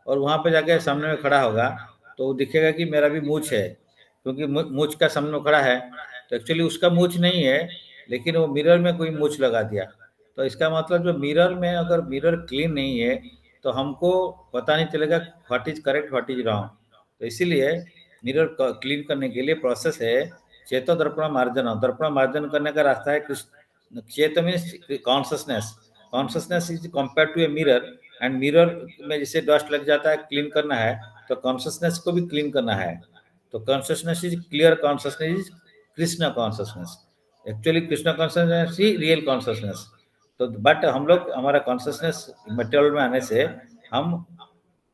और वहाँ पे जाके सामने में खड़ा होगा तो दिखेगा कि मेरा भी मूछ है, क्योंकि मूछ का सामने खड़ा है। तो एक्चुअली उसका मूछ नहीं है, लेकिन वो मिरर में कोई मूछ लगा दिया। तो इसका मतलब जो मिरर में अगर मिरर क्लीन नहीं है तो हमको पता नहीं चलेगा what is correct what is wrong. तो इसीलिए मिरर क्लीन करने के लिए प्रोसेस है चेतो दर्पण मार्जन। दर्पण मार्जन करने का रास्ता है कृष्ण। चेतो means consciousness. Consciousness is compare to a mirror, and mirror में जैसे डस्ट लग जाता है क्लीन करना है, तो कॉन्शसनेस को भी क्लीन करना है। तो consciousness is clear, consciousness is Krishna consciousness. Actually Krishna consciousness he real consciousness. तो बट हम लोग हमारा कॉन्शसनेस मटेरियल में आने से हम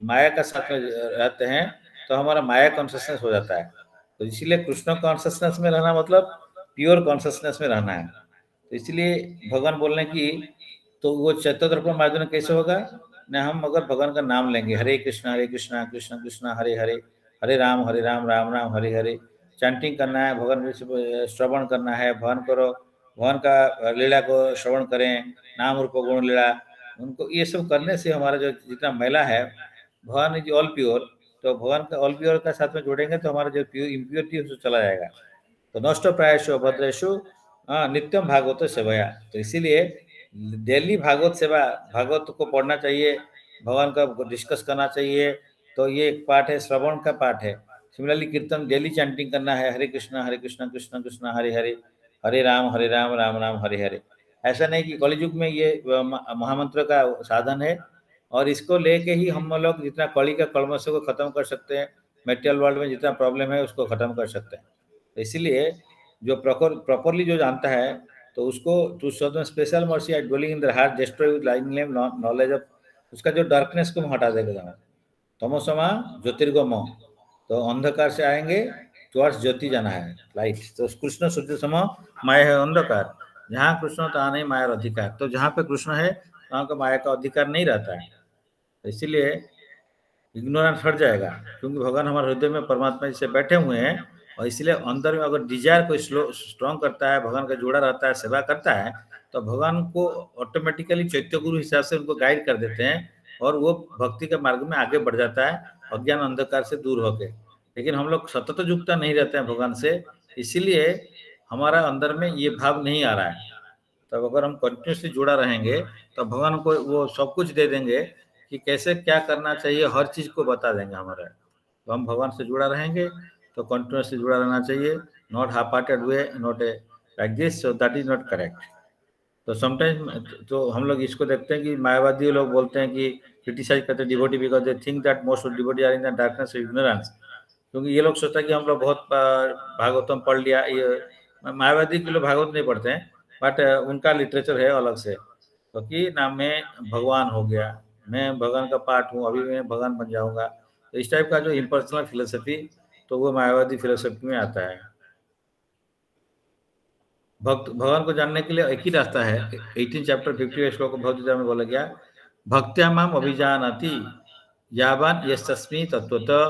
माया का साथ में रहते हैं, तो हमारा माया कॉन्शसनेस हो जाता है। तो इसीलिए कृष्ण कॉन्शसनेस में रहना मतलब प्योर कॉन्शसनेस में रहना है। तो इसलिए भगवान बोलने की तो वो चतुर्थ मार्जन कैसे होगा न, हम अगर भगवान का नाम लेंगे हरे कृष्णा कृष्ण कृष्ण हरे हरे, हरे राम राम राम हरे हरे, चैंटिंग करना है, भगवान श्रवण करना है, भगवान करो, भगवान का लीला को श्रवण करें, नाम रूप गुण लीला, उनको ये सब करने से हमारा जो जितना मैला है, भगवान इज ऑल प्योर, तो भगवान का ऑल प्योर का साथ में जोड़ेंगे तो हमारा जो इम्प्योरिटी है चला जाएगा। तो नष्ट प्रायशो भद्रेशु नित्यम भागवत सेवया। तो इसीलिए डेली भागवत सेवा, भागवत को पढ़ना चाहिए, भगवान का डिस्कस करना चाहिए। तो ये एक पार्ट है, श्रवण का पार्ट है। सिमिलरली कीर्तन डेली चैंटिंग करना है, हरे कृष्ण कृष्ण कृष्ण हरे हरे, हरे राम राम राम हरे हरे। ऐसा नहीं कि कलियुग में ये महामंत्र का साधन है, और इसको लेके ही हम लोग जितना कली का कलमश को खत्म कर सकते हैं, मेटेरियल वर्ल्ड में जितना प्रॉब्लम है उसको खत्म कर सकते हैं। तो इसीलिए जो प्रॉपरली जो जानता है तो उसको to show them special mercy at dwelling in their heart destroy with line name knowledge of, उसका जो डार्कनेस को हटा देगा। तमोसमा ज्योतिर्गम, तो अंधकार से आएंगे टुवर्ड्स ज्योति जाना है, लाइट। तो कृष्ण सूर्य सम माया है अंधकार, जहाँ कृष्ण तो नहीं माया अधिकार। तो जहाँ पे कृष्ण है वहाँ का माया का अधिकार नहीं रहता है। तो इसीलिए इग्नोरेंस हट जाएगा, क्योंकि भगवान हमारे हृदय में परमात्मा जी से बैठे हुए हैं। और इसलिए अंदर में अगर डिजायर कोई स्ट्रॉन्ग करता है, भगवान का जोड़ा रहता है, सेवा करता है, तो भगवान को ऑटोमेटिकली चैत्य गुरु हिसाब से उनको गाइड कर देते हैं, और वो भक्ति के मार्ग में आगे बढ़ जाता है अज्ञान अंधकार से दूर होके। लेकिन हम लोग सतत युक्ता नहीं रहते हैं भगवान से, इसीलिए हमारा अंदर में ये भाव नहीं आ रहा है। तब अगर हम कंटिन्यूसली जुड़ा रहेंगे तो भगवान को वो सब कुछ दे देंगे कि कैसे क्या करना चाहिए, हर चीज को बता देंगे हमारा। तो हम भगवान से जुड़ा रहेंगे तो कंटिन्यूसली जुड़ा रहना चाहिए, not half hearted way, not a like this, so that is not correct. तो समटाइम्स तो हम लोग इसको देखते हैं कि मायावादी लोग बोलते हैं कि क्रिटिसाइज करते हैं devotee because they think that most of devotee are in the darkness of ignorance. क्योंकि ये लोग सोचते हैं कि हम लोग बहुत भागवतम पढ़ लिया। ये मायावादी के लोग भागवत नहीं पढ़ते हैं, बट उनका लिटरेचर है अलग से। क्योंकि ना मैं भगवान हो गया, मैं भगवान का पार्ट हूँ, अभी मैं भगवान बन जाऊंगा। तो इस टाइप का जो इम्पर्सनल फिलोसफी, तो वो मायावादी फिलोसफी में आता है। भगवान को जानने के लिए एक ही रास्ता है, 18 चैप्टर 58 श्लोक भगवद्गीता में बोला गया, भक्त्या माम अभिजानाति यावान यस्तस्मि तत्त्वतः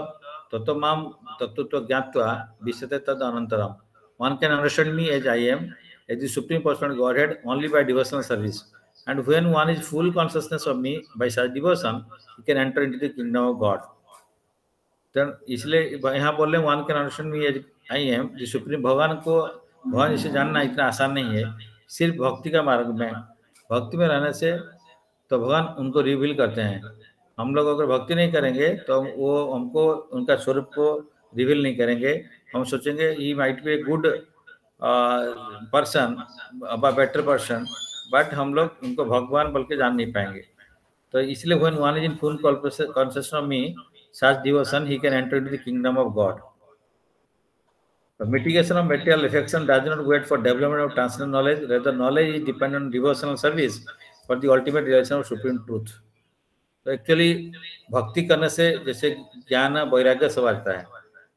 ततो माम तत्त्वतो ज्ञात्वा विशते तद अनंतरम। One can understand me as I am, as the supreme personal Godhead, only by devotional service. And when one is full consciousness of me by such devotion, he can enter into the kingdom of God. तो इसलिए यहाँ बोल रहे हैं one can understand me as I am, जो supreme भगवान को, भगवान जिसे जानना इतना आसान नहीं है। सिर्फ भक्ति का मार्ग में, भक्ति में रहने से तो भगवान उनको रिवील करते हैं। हम लोग अगर भक्ति नहीं करेंगे तो वो हमको उनका स्वरूप को रिवील नहीं करेंगे। हम सोचेंगे he might be a good person, better person, but हम लोग उनको भगवान बोल के जान नहीं पाएंगे। तो इसलिए when one is in full consciousness of me, such devotion, he can enter into the kingdom of God. The mitigation of material affection does not wait for development of transcendental knowledge. Rather, knowledge is dependent on devotional service for the ultimate realization of supreme truth. तो actually भक्ति करने से जैसे ज्ञान वैराग्य सब आता है।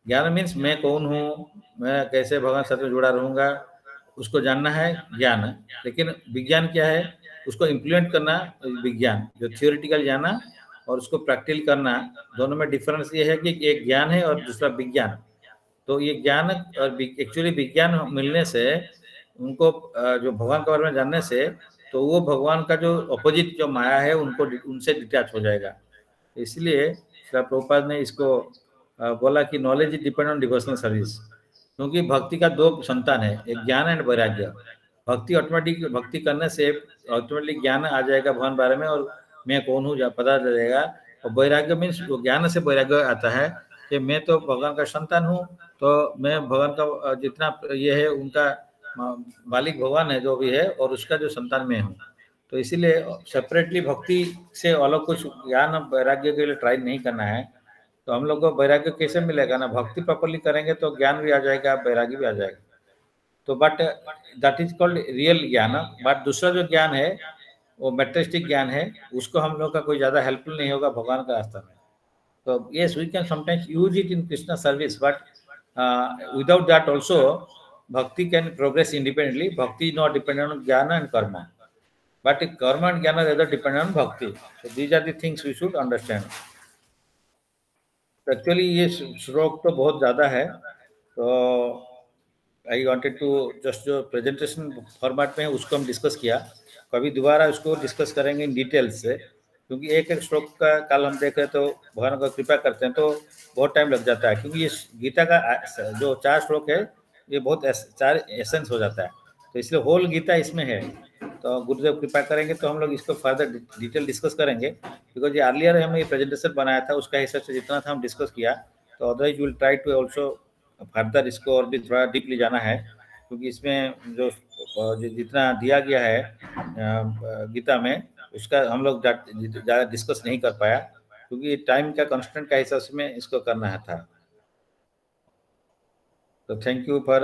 ज्ञान मीन्स मैं कौन हूँ, मैं कैसे भगवान साथ में जुड़ा रहूंगा, उसको जानना है ज्ञान। लेकिन विज्ञान क्या है, उसको इम्प्लीमेंट करना विज्ञान। जो थियोरिटिकल जाना और उसको प्रैक्टिकल करना, दोनों में डिफरेंस ये है कि एक ज्ञान है और दूसरा विज्ञान। तो ये ज्ञान और एक्चुअली विज्ञान मिलने से उनको जो भगवान के बारे में जानने से, तो वो भगवान का जो अपोजिट जो माया है उनको उनसे डिटैच हो जाएगा। इसलिए श्री प्रभुपाद ने इसको बोला कि knowledge is depend on devotional service. क्योंकि भक्ति का दो संतान है, एक ज्ञान एंड वैराग्य। भक्ति ऑटोमेटिक, भक्ति करने से ऑटोमेटिक ज्ञान आ जाएगा भगवान बारे में और मैं कौन हूँ पता चलेगा। और वैराग्य मीन्स ज्ञान से वैराग्य आता है कि मैं तो भगवान का संतान हूँ, तो मैं भगवान का जितना ये है उनका मालिक भगवान है जो भी है, और उसका जो संतान में हूँ। तो इसीलिए सेपरेटली भक्ति से अलग कुछ ज्ञान वैराग्य के लिए ट्राई नहीं करना है। तो हम लोग को वैराग्य कैसे मिलेगा ना, भक्ति प्रॉपर्ली करेंगे तो ज्ञान भी आ जाएगा, वैराग्य भी आ जाएगा। तो but that is called real ज्ञान। बट दूसरा जो ज्ञान है वो मेटेरियलिस्टिक ज्ञान है, उसको हम लोग का कोई ज्यादा हेल्पफुल नहीं होगा भगवान का रास्ता में। तो yes, we can sometimes use it in Krishna service, but without that also bhakti can progress independently. Bhakti is not dependent on jnana and karma, but karma and jnana rather depend on bhakti. So these are the things we should understand. Actually ये श्लोक तो बहुत ज्यादा है, तो I wanted to just जो presentation format में है उसको हम डिस्कस किया। कभी दोबारा उसको डिस्कस करेंगे इन डिटेल से, क्योंकि एक एक श्लोक का काल हम देख रहे तो भगवान का कृपा करते हैं तो बहुत टाइम लग जाता है। क्योंकि ये गीता का जो 4 श्लोक है ये बहुत 4 एसेंस हो जाता है, तो इसलिए होल गीता इसमें है। तो गुरुदेव कृपा करेंगे तो हम लोग इसको फर्दर डिटेल डिस्कस करेंगे। बिकॉज ये अर्लियर हम ये प्रेजेंटेशन बनाया था, उसका हिसाब से जितना था हम डिस्कस किया। तो otherwise will try to also further इसको और भी थोड़ा डीपली जाना है, क्योंकि इसमें जो जितना दिया गया है गीता में उसका हम लोग ज़्यादा डिस्कस नहीं कर पाया, क्योंकि टाइम का कंस्टेंट का हिसाब से में इसको करना था। तो थैंक यू फॉर